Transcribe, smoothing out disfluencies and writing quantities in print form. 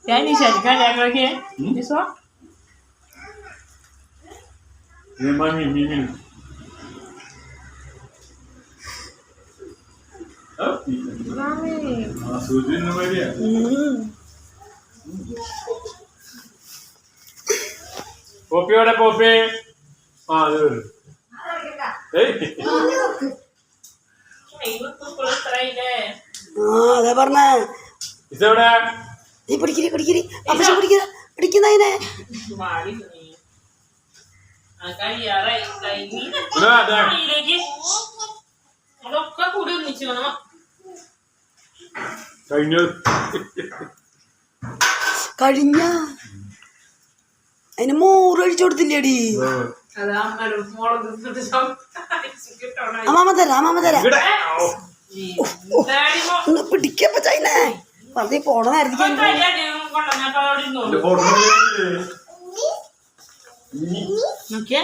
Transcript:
Cái đi sạch cái đẹp rồi kia. Đi xuống. Min. Mami. Sujin nama dia. Kopi ada kopi. Aduh. അതെ പറഞ്ഞ ഇതെവിടെ നീ പിടിക്കരി അപ്പച്ച പിടിക്കുന്നതിനെ കഴിഞ്ഞ അതിന് മോറടിച്ചു കൊടുത്തില്ലേടി അമ്മാമ തരാം ഒന്ന് പിടിക്കപ്പ ചൈനെ പറഞ്ഞ പോണതായിരിക്കും നോക്കിയേ